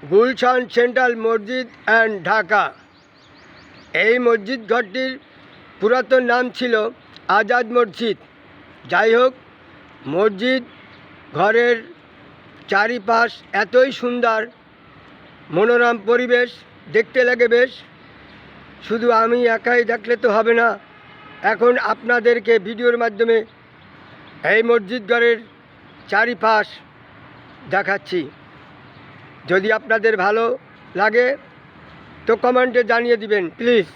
Gulshan central মসজিদ and Dhaka. এই মসজিদ ঘরটির পুরাতন নাম ছিল আজাদ মসজিদ। যাই হোক, মসজিদ ঘরের চারিপাশ এতই সুন্দর, মনোরম পরিবেশ, দেখতে লাগে বেশ। শুধু আমি একাই দেখলে তো হবে না, এখন আপনাদেরকে ভিডিওর মাধ্যমে এই মসজিদ ঘরের চারিপাশ দেখাচ্ছি। যদি আপনাদের ভালো লাগে তো কমেন্টে জানিয়ে দিবেন প্লিজ।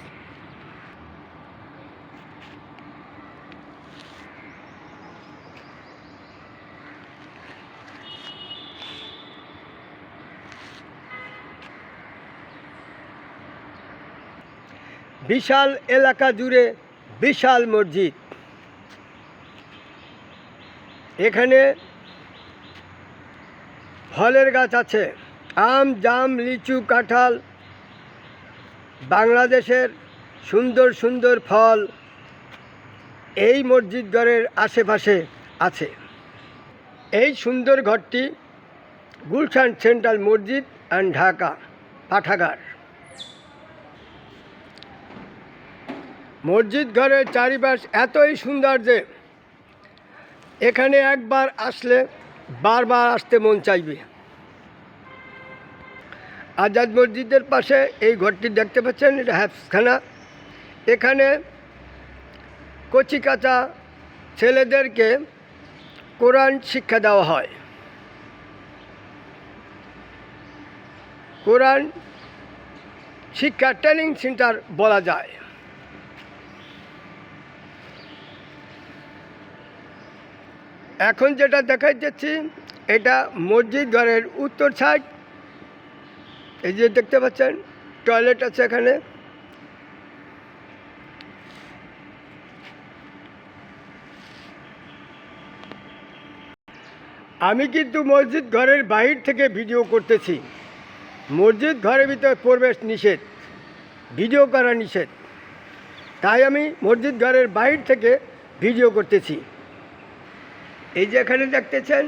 বিশাল এলাকা জুড়ে বিশাল মসজিদ। এখানে ফলের গাছ আছে, আম, জাম, লিচু, কাঁঠাল, বাংলাদেশের সুন্দর সুন্দর ফল এই মসজিদ ঘরের আশেপাশে আছে। এই সুন্দর ঘরটি গুলশান সেন্ট্রাল মসজিদ অ্যান্ড ঢাকা পাঠাগার। মসজিদ ঘরের চারিপাশ এতই সুন্দর যে এখানে একবার আসলে বারবার আসতে মন চাইবে। আজাদ মসজিদের পাশে এই ঘরটি দেখতে পাচ্ছেন, এটা হাফখানা। এখানে কচিকাঁচা ছেলেদেরকে কোরআন শিক্ষা দেওয়া হয়। কোরআন শিক্ষা ট্রেনিং সেন্টার বলা যায়। এখন যেটা দেখাইতেছি এটা মসজিদ ঘরের উত্তর সাইড। এই যে দেখতে পাচ্ছেন টয়লেট আছে এখানে। আমি কিন্তু মসজিদ ঘরের বাহির থেকে ভিডিও করতেছি। মসজিদ ঘরের ভিতরে প্রবেশ নিষেধ, ভিডিও করা নিষেধ, তাই আমি মসজিদ ঘরের বাহির থেকে ভিডিও করতেছি। এই যে এখানে দেখতেছেন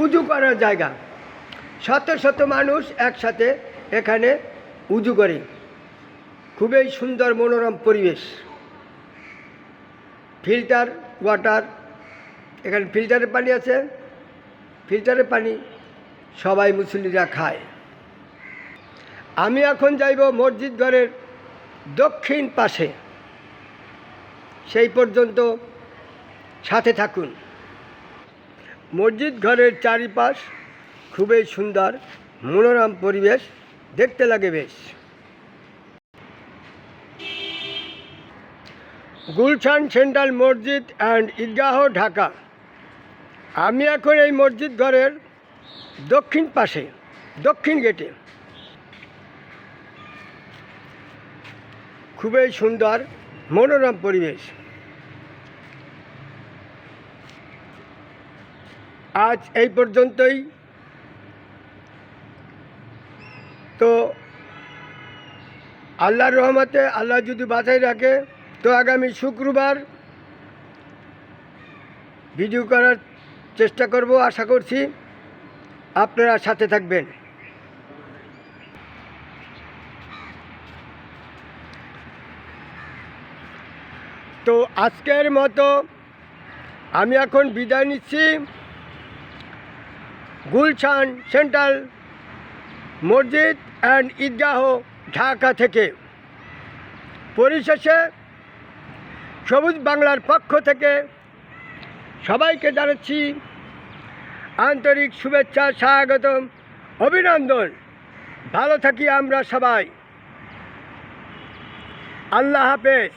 উজু করার জায়গা, শত শত মানুষ একসাথে এখানে উজু করে। খুবই সুন্দর মনোরম পরিবেশ। ফিল্টার ওয়াটার, এখানে ফিল্টারের পানি আছে, ফিল্টারের পানি সবাই মুসল্লিরা খায়। আমি এখন যাইব মসজিদ ঘরের দক্ষিণ পাশে, সেই পর্যন্ত সাথে থাকুন। মসজিদ ঘরের চারিপাশ খুবই সুন্দর, মনোরম পরিবেশ, দেখতে লাগে বেশ। গুলশান সেন্ট্রাল মসজিদ অ্যান্ড ঈদগাহ ঢাকা। আমি এখন এই মসজিদ ঘরের দক্ষিণ পাশে, দক্ষিণ গেটে। খুবই সুন্দর মনোরম পরিবেশ। আজ এই পর্যন্তই। তো আল্লাহর রহমতে আল্লাহ যদি বাঁচাই রাখে তো আগামী শুক্রবার ভিডিও করার চেষ্টা করব। আশা করছি আপনারা সাথে থাকবেন। তো আজকের মতো আমি এখন বিদায় নিচ্ছি গুলশান সেন্ট্রাল মসজিদ অ্যান্ড ঈদগাহ ঢাকা থেকে। পরিশেষে সবুজ বাংলার পক্ষ থেকে সবাইকে জানাচ্ছি আন্তরিক শুভেচ্ছা, স্বাগতম, অভিনন্দন। ভালো থাকি আমরা সবাই। আল্লাহ হাফেজ।